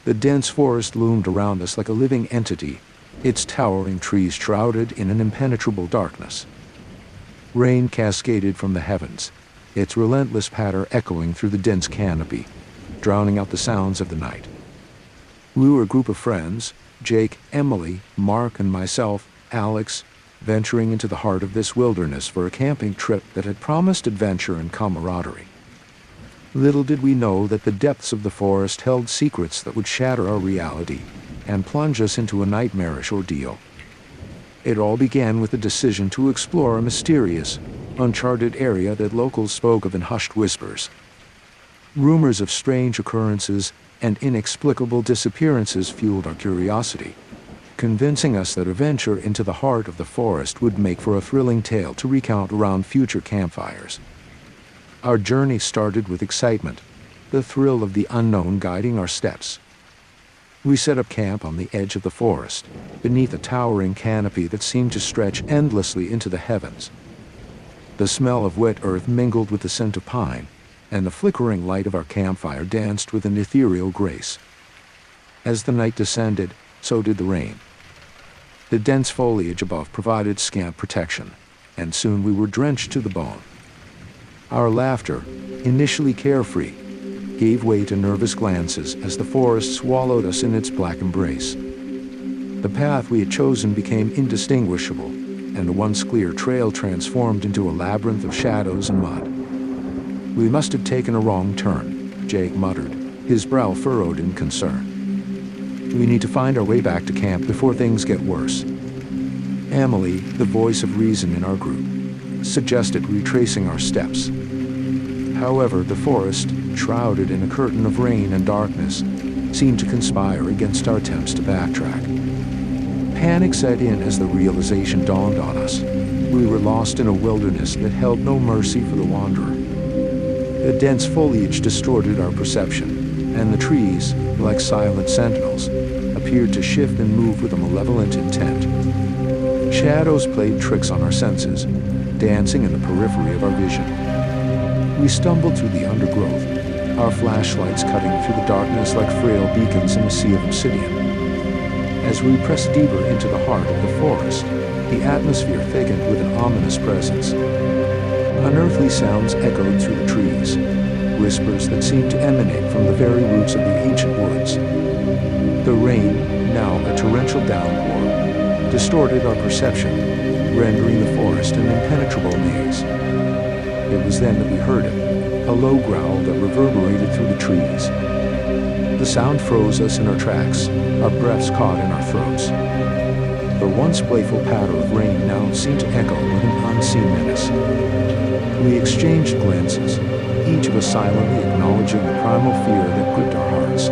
The dense forest loomed around us like a living entity, its towering trees shrouded in an impenetrable darkness. Rain cascaded from the heavens, its relentless patter echoing through the dense canopy, drowning out the sounds of the night. We were a group of friends, Jake, Emily, Mark, and myself, Alex, venturing into the heart of this wilderness for a camping trip that had promised adventure and camaraderie. Little did we know that the depths of the forest held secrets that would shatter our reality and plunge us into a nightmarish ordeal. It all began with the decision to explore a mysterious, uncharted area that locals spoke of in hushed whispers. Rumors of strange occurrences and inexplicable disappearances fueled our curiosity, convincing us that a venture into the heart of the forest would make for a thrilling tale to recount around future campfires. Our journey started with excitement, the thrill of the unknown guiding our steps. We set up camp on the edge of the forest, beneath a towering canopy that seemed to stretch endlessly into the heavens. The smell of wet earth mingled with the scent of pine, and the flickering light of our campfire danced with an ethereal grace. As the night descended, so did the rain. The dense foliage above provided scant protection, and soon we were drenched to the bone. Our laughter, initially carefree, gave way to nervous glances as the forest swallowed us in its black embrace. The path we had chosen became indistinguishable, and the once clear trail transformed into a labyrinth of shadows and mud. "We must have taken a wrong turn," Jake muttered, his brow furrowed in concern. "We need to find our way back to camp before things get worse." Emily, the voice of reason in our group, suggested retracing our steps. However, the forest, shrouded in a curtain of rain and darkness, seemed to conspire against our attempts to backtrack. Panic set in as the realization dawned on us. We were lost in a wilderness that held no mercy for the wanderer. The dense foliage distorted our perception, and the trees, like silent sentinels, appeared to shift and move with a malevolent intent. Shadows played tricks on our senses, dancing in the periphery of our vision. We stumbled through the undergrowth, our flashlights cutting through the darkness like frail beacons in a sea of obsidian. As we pressed deeper into the heart of the forest, the atmosphere thickened with an ominous presence. Unearthly sounds echoed through the trees, whispers that seemed to emanate from the very roots of the ancient woods. The rain, now a torrential downpour, distorted our perception, rendering the forest an impenetrable maze. It was then that we heard it, a low growl that reverberated through the trees. The sound froze us in our tracks, our breaths caught in our throats. The once playful patter of rain now seemed to echo with an unseen menace. We exchanged glances, each of us silently acknowledging the primal fear that gripped our hearts.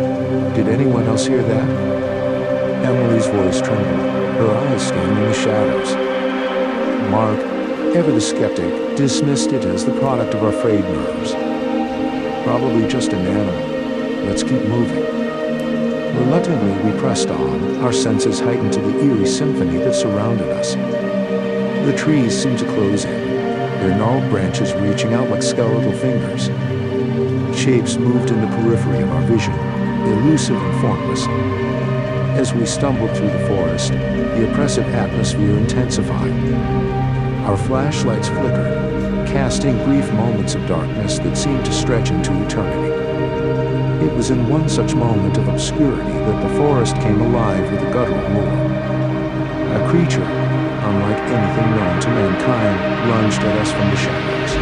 Did anyone else hear that? Emily's voice trembled, her eyes scanning the shadows. Mark, ever the skeptic, dismissed it as the product of our frayed nerves. Probably just an animal. Let's keep moving. Reluctantly, we pressed on, our senses heightened to the eerie symphony that surrounded us. The trees seemed to close in, their gnarled branches reaching out like skeletal fingers. Shapes moved in the periphery of our vision, elusive and formless. As we stumbled through the forest, the oppressive atmosphere intensified. Our flashlights flickered, casting brief moments of darkness that seemed to stretch into eternity. It was in one such moment of obscurity that the forest came alive with a guttural roar. A creature, unlike anything known to mankind, lunged at us from the shadows.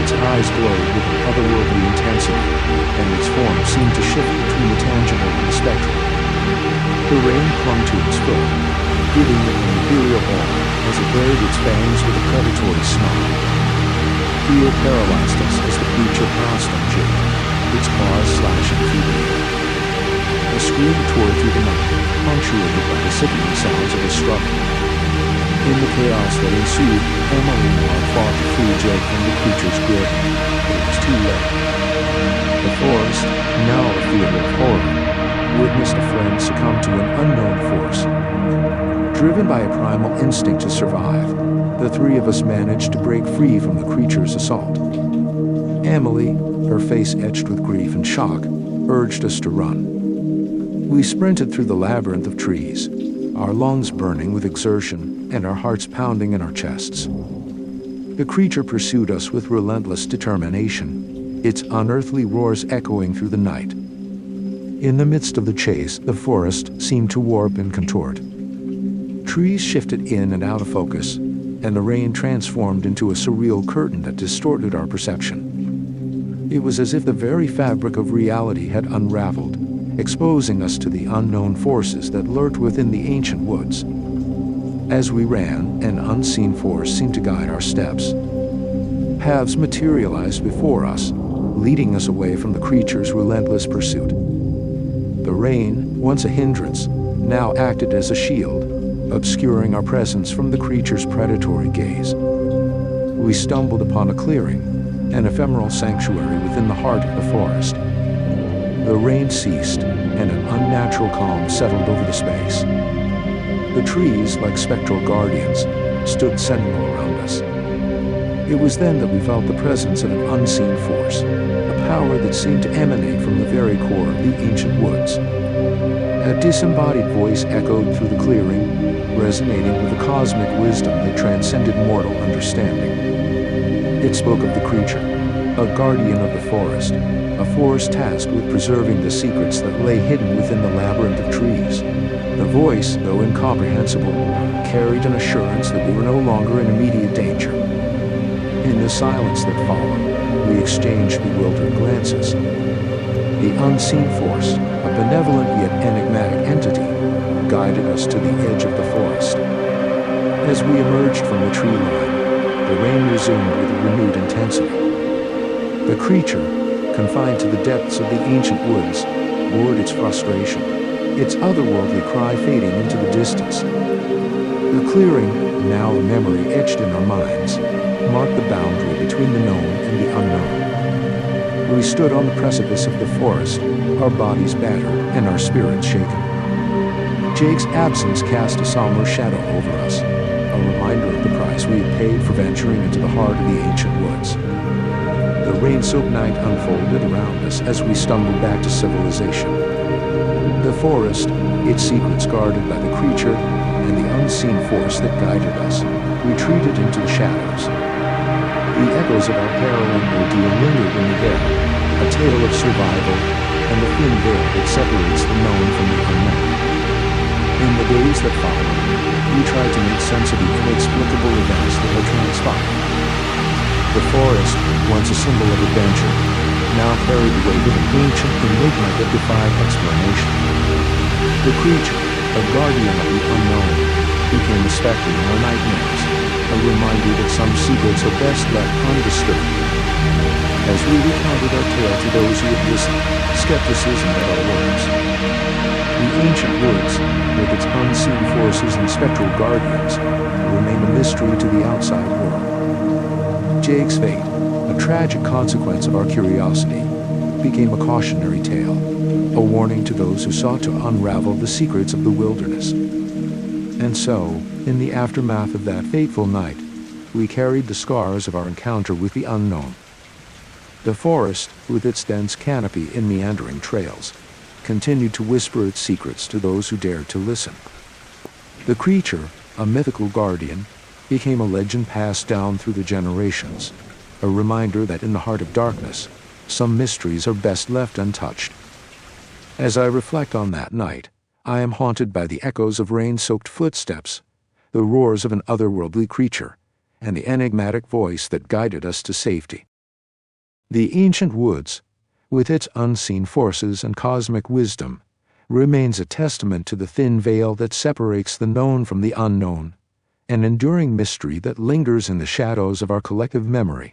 Its eyes glowed with an otherworldly intensity, and its form seemed to shift between the tangible and the spectral. The rain clung to its foot, giving it an imperial aura as it bared its fangs with a predatory snarl. Fear paralyzed us as the creature pounced on Jake, its claws slashing through the air. A scream tore through the night, punctuated by the sickening sounds of a struggle. In the chaos that ensued, Emily and Mark fought to free Jake from the creature's grip, but it was too late. The forest, now a theater of horror, witnessed a friend succumb to an unknown force. Driven by a primal instinct to survive, the three of us managed to break free from the creature's assault. Emily, her face etched with grief and shock, urged us to run. We sprinted through the labyrinth of trees, our lungs burning with exertion and our hearts pounding in our chests. The creature pursued us with relentless determination, its unearthly roars echoing through the night. In the midst of the chase, the forest seemed to warp and contort. Trees shifted in and out of focus, and the rain transformed into a surreal curtain that distorted our perception. It was as if the very fabric of reality had unraveled, exposing us to the unknown forces that lurked within the ancient woods. As we ran, an unseen force seemed to guide our steps. Paths materialized before us, leading us away from the creature's relentless pursuit. The rain, once a hindrance, now acted as a shield, obscuring our presence from the creature's predatory gaze. We stumbled upon a clearing, an ephemeral sanctuary within the heart of the forest. The rain ceased, and an unnatural calm settled over the space. The trees, like spectral guardians, stood sentinel around us. It was then that we felt the presence of an unseen force, a power that seemed to emanate from the very core of the ancient woods. A disembodied voice echoed through the clearing, resonating with a cosmic wisdom that transcended mortal understanding. It spoke of the creature, a guardian of the forest, a force tasked with preserving the secrets that lay hidden within the labyrinth of trees. The voice, though incomprehensible, carried an assurance that we were no longer in immediate danger. In the silence that followed, we exchanged bewildered glances. The unseen force, a benevolent yet enigmatic entity, guided us to the edge of the forest. As we emerged from the tree line, the rain resumed with a renewed intensity. The creature, confined to the depths of the ancient woods, roared its frustration, its otherworldly cry fading into the distance. The clearing, now a memory etched in our minds, marked the boundary between the known and the unknown. We stood on the precipice of the forest, our bodies battered and our spirits shaken. Jake's absence cast a somber shadow over us, a reminder of the price we had paid for venturing into the heart of the ancient woods. The rain-soaked night unfolded around us as we stumbled back to civilization. The forest, its secrets guarded by the creature, and the unseen force that guided us, retreated into the shadows. The echoes of our harrowing ordeal lingered in the air, a tale of survival and the thin veil that separates the known from the unknown. In the days that followed, we tried to make sense of the inexplicable events that had transpired. The forest, once a symbol of adventure, now carried the weight of an ancient enigma that defied explanation. The creature, a guardian of the unknown, became a specter in our nightmares, a reminder that some secrets are best left undisturbed. As we recounted our tale to those who had listened, skepticism met our words. The ancient woods, with its unseen forces and spectral guardians, remain a mystery to the outside world. Jake's fate, a tragic consequence of our curiosity, became a cautionary tale, a warning to those who sought to unravel the secrets of the wilderness. And so, in the aftermath of that fateful night, we carried the scars of our encounter with the unknown. The forest, with its dense canopy and meandering trails, continued to whisper its secrets to those who dared to listen. The creature, a mythical guardian, became a legend passed down through the generations, a reminder that in the heart of darkness, some mysteries are best left untouched. As I reflect on that night, I am haunted by the echoes of rain-soaked footsteps, the roars of an otherworldly creature, and the enigmatic voice that guided us to safety. The ancient woods, with its unseen forces and cosmic wisdom, remains a testament to the thin veil that separates the known from the unknown, an enduring mystery that lingers in the shadows of our collective memory.